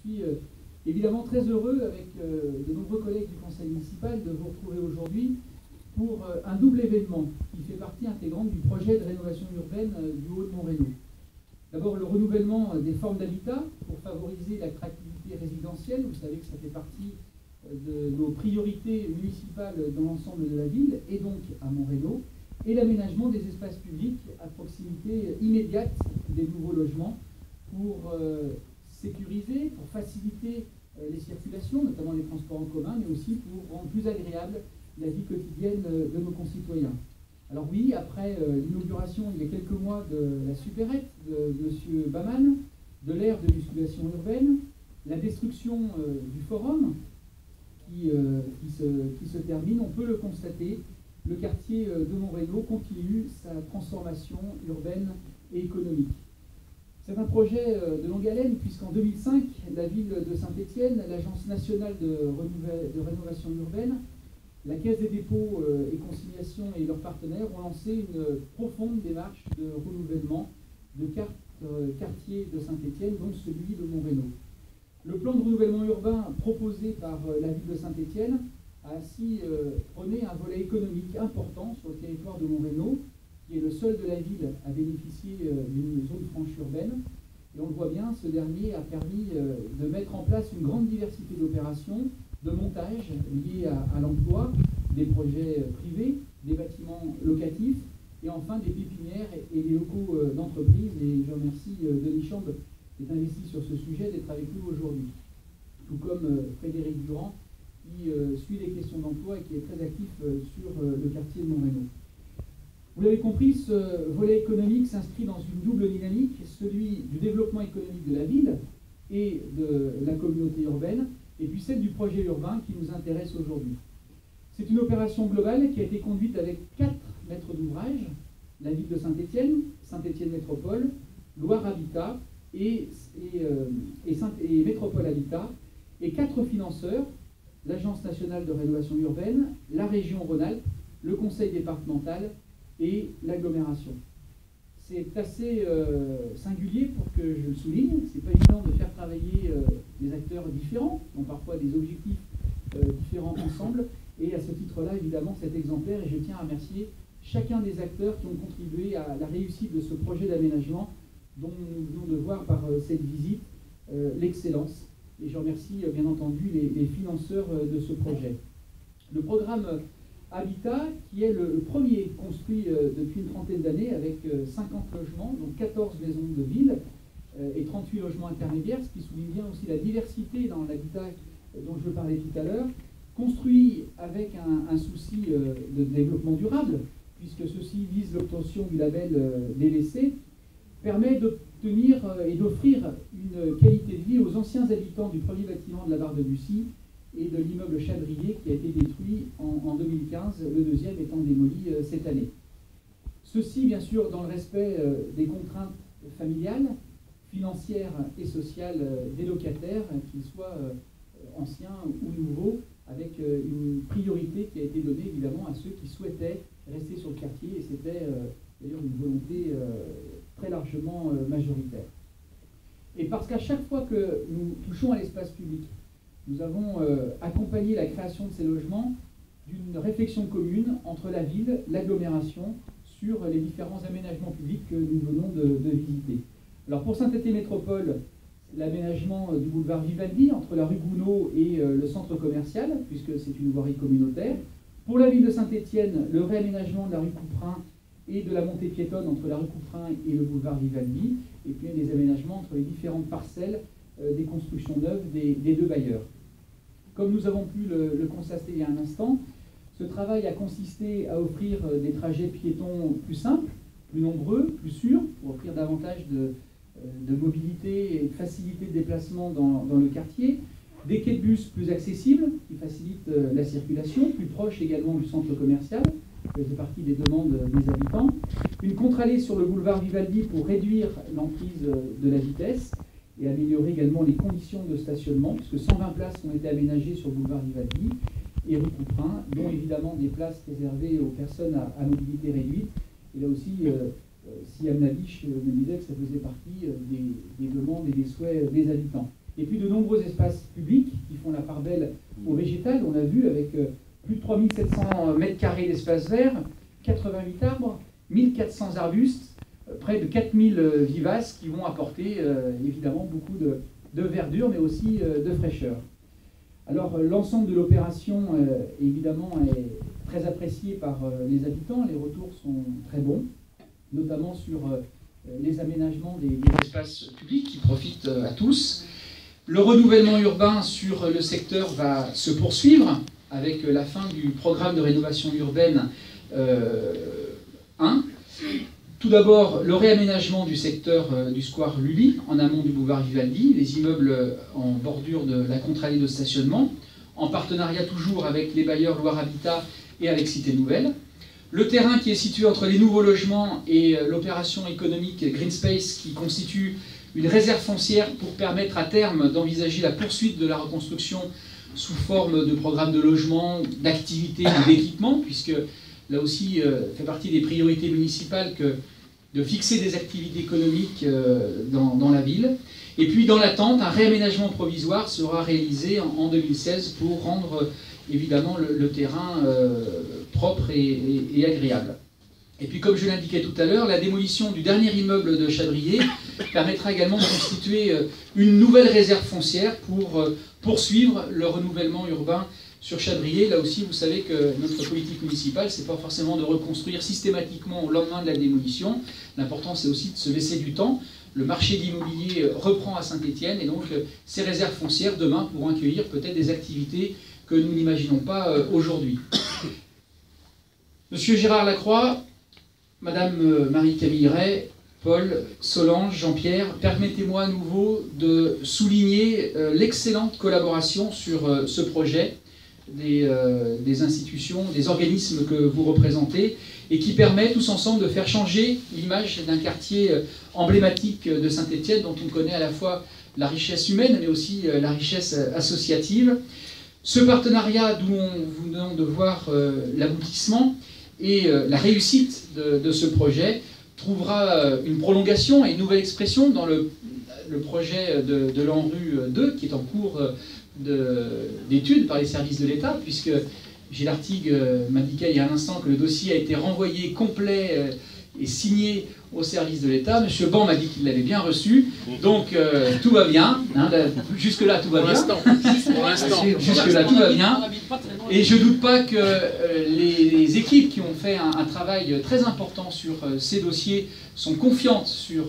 suis évidemment très heureux, avec de nombreux collègues du conseil municipal, de vous retrouver aujourd'hui pour un double événement qui fait partie intégrante du projet de rénovation urbaine du Haut de Montreno. D'abord, le renouvellement des formes d'habitat pour favoriser l'attractivité résidentielle. Vous savez que ça fait partie de nos priorités municipales dans l'ensemble de la ville et donc à Montreno. Et l'aménagement des espaces publics à proximité immédiate des nouveaux logements pour sécuriser, pour faciliter les circulations, notamment les transports en commun, mais aussi pour rendre plus agréable la vie quotidienne de nos concitoyens. Alors oui, après l'inauguration il y a quelques mois de la supérette de M. Baman, de l'aire de musculation urbaine, la destruction du forum qui se termine, on peut le constater, le quartier de Montreno continue sa transformation urbaine et économique. C'est un projet de longue haleine, puisqu'en 2005, la ville de Saint-Étienne, l'Agence nationale de rénovation urbaine, la Caisse des dépôts et consignations et leurs partenaires ont lancé une profonde démarche de renouvellement de quatre quartiers de Saint-Étienne, dont celui de Montreno. Le plan de renouvellement urbain proposé par la ville de Saint-Étienne a ainsi prôné un volet économique important sur le territoire de Montreno, qui est le seul de la ville à bénéficier d'une zone franche urbaine. Et on le voit bien, ce dernier a permis de mettre en place une grande diversité d'opérations, de montages liés à l'emploi, des projets privés, des bâtiments locatifs, et enfin des pépinières et des locaux d'entreprise. Et je remercie Denis Chambre, qui est investi sur ce sujet, d'être avec nous aujourd'hui. Tout comme Frédéric Durand, qui suit les questions d'emploi et qui est très actif sur le quartier de Montreno. Vous l'avez compris, ce volet économique s'inscrit dans une double dynamique, celui du développement économique de la ville et de la communauté urbaine, et puis celle du projet urbain qui nous intéresse aujourd'hui. C'est une opération globale qui a été conduite avec 4 maîtres d'ouvrage, la ville de Saint-Étienne, Saint-Étienne Métropole, Loire Habitat et Métropole Habitat, et 4 financeurs, l'Agence nationale de rénovation urbaine, la région Rhône-Alpes, le conseil départemental et l'agglomération. C'est assez singulier pour que je le souligne. C'est pas évident de faire travailler des acteurs différents, qui ont parfois des objectifs différents ensemble. Et à ce titre-là, évidemment, c'est exemplaire et je tiens à remercier chacun des acteurs qui ont contribué à la réussite de ce projet d'aménagement dont nous venons de voir par cette visite l'excellence. Et je remercie bien entendu les financeurs de ce projet. Le programme Habitat, qui est le premier construit depuis une trentaine d'années avec 50 logements, donc 14 maisons de ville et 38 logements intermédiaires, ce qui souligne bien aussi la diversité dans l'habitat dont je parlais tout à l'heure, construit avec un souci de développement durable, puisque ceci vise l'obtention du label DLC, permet d'obtenir et d'offrir une qualité de vie aux anciens habitants du premier bâtiment de la Barre de Bussy et de l'immeuble Chadrier qui a été détruit en 2015, le deuxième étant démoli cette année. Ceci, bien sûr, dans le respect des contraintes familiales, financières et sociales des locataires, qu'ils soient anciens ou nouveaux, avec une priorité qui a été donnée évidemment à ceux qui souhaitaient rester sur le quartier, et c'était d'ailleurs une volonté très largement majoritaire. Et parce qu'à chaque fois que nous touchons à l'espace public, nous avons accompagné la création de ces logements d'une réflexion commune entre la ville, l'agglomération, sur les différents aménagements publics que nous venons de visiter. Alors pour Saint-Étienne Métropole, l'aménagement du boulevard Vivaldi entre la rue Gounod et le centre commercial, puisque c'est une voirie communautaire. Pour la ville de Saint-Étienne, le réaménagement de la rue Couperin et de la montée piétonne entre la rue Couperin et le boulevard Vivaldi, et puis les aménagements entre les différentes parcelles des constructions neuves des deux bailleurs. Comme nous avons pu le constater il y a un instant, ce travail a consisté à offrir des trajets piétons plus simples, plus nombreux, plus sûrs, pour offrir davantage de mobilité et de facilité de déplacement dans le quartier, des quais de bus plus accessibles qui facilitent la circulation, plus proches également du centre commercial, qui faisait partie des demandes des habitants, une contre-allée sur le boulevard Vivaldi pour réduire l'emprise de la vitesse et améliorer également les conditions de stationnement, puisque 120 places ont été aménagées sur le boulevard Vivaldi et rue Couperin, dont évidemment des places réservées aux personnes à mobilité réduite. Et là aussi, Siam Nabiche me disait que ça faisait partie des demandes et des souhaits des habitants. Et puis de nombreux espaces publics qui font la part belle au végétal. On a vu avec plus de 3700 mètres carrés d'espaces verts, 88 arbres, 1400 arbustes, près de 4000 vivaces qui vont apporter évidemment beaucoup de verdure, mais aussi de fraîcheur. Alors l'ensemble de l'opération évidemment est très apprécié par les habitants, les retours sont très bons, notamment sur les aménagements des espaces publics qui profitent à tous. Le renouvellement urbain sur le secteur va se poursuivre avec la fin du programme de rénovation urbaine 1. Tout d'abord, le réaménagement du secteur du square Lully, en amont du boulevard Vivaldi, les immeubles en bordure de la contre-allée de stationnement, en partenariat toujours avec les bailleurs Loire Habitat et avec Cité Nouvelle. Le terrain qui est situé entre les nouveaux logements et l'opération économique Green Space, qui constitue une réserve foncière pour permettre à terme d'envisager la poursuite de la reconstruction sous forme de programmes de logement, d'activités ou d'équipement, puisque là aussi fait partie des priorités municipales que de fixer des activités économiques dans la ville. Et puis dans l'attente, un réaménagement provisoire sera réalisé en 2016 pour rendre évidemment le terrain propre et agréable. Et puis comme je l'indiquais tout à l'heure, la démolition du dernier immeuble de Chadrier permettra également de constituer une nouvelle réserve foncière pour poursuivre le renouvellement urbain sur Chadrier. Là aussi, vous savez que notre politique municipale, ce n'est pas forcément de reconstruire systématiquement au lendemain de la démolition. L'important, c'est aussi de se laisser du temps. Le marché de l'immobilier reprend à Saint-Étienne et donc ces réserves foncières, demain, pourront accueillir peut-être des activités que nous n'imaginons pas aujourd'hui. Monsieur Gérard Lacroix, Madame Marie-Camille Ray, Paul, Solange, Jean-Pierre, permettez-moi à nouveau de souligner l'excellente collaboration sur ce projet des institutions, des organismes que vous représentez et qui permet tous ensemble de faire changer l'image d'un quartier emblématique de Saint-Étienne dont on connaît à la fois la richesse humaine mais aussi la richesse associative. Ce partenariat d'où nous venons de voir l'aboutissement et la réussite de ce projet trouvera une prolongation et une nouvelle expression dans le projet de l'ANRU 2 qui est en cours d'études par les services de l'État, puisque Gilles Artigue m'indiquait il y a un instant que le dossier a été renvoyé complet et signé au service de l'État. Monsieur Ban m'a dit qu'il l'avait bien reçu, donc tout va bien. Hein, jusque-là, tout va bien. Pour l'instant. Jusque-là, tout va bien. Et je ne doute pas que les équipes qui ont fait un travail très important sur ces dossiers sont confiantes sur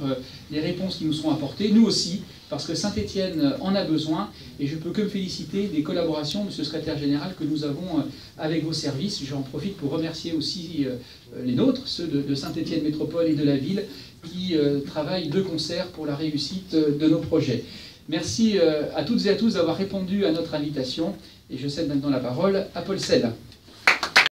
les réponses qui nous seront apportées, nous aussi, parce que Saint-Étienne en a besoin, et je peux que me féliciter des collaborations, Monsieur le Secrétaire Général, que nous avons avec vos services. J'en profite pour remercier aussi les nôtres, ceux de Saint-Étienne Métropole et de la ville, qui travaillent de concert pour la réussite de nos projets. Merci à toutes et à tous d'avoir répondu à notre invitation, et je cède maintenant la parole à Paul Selle.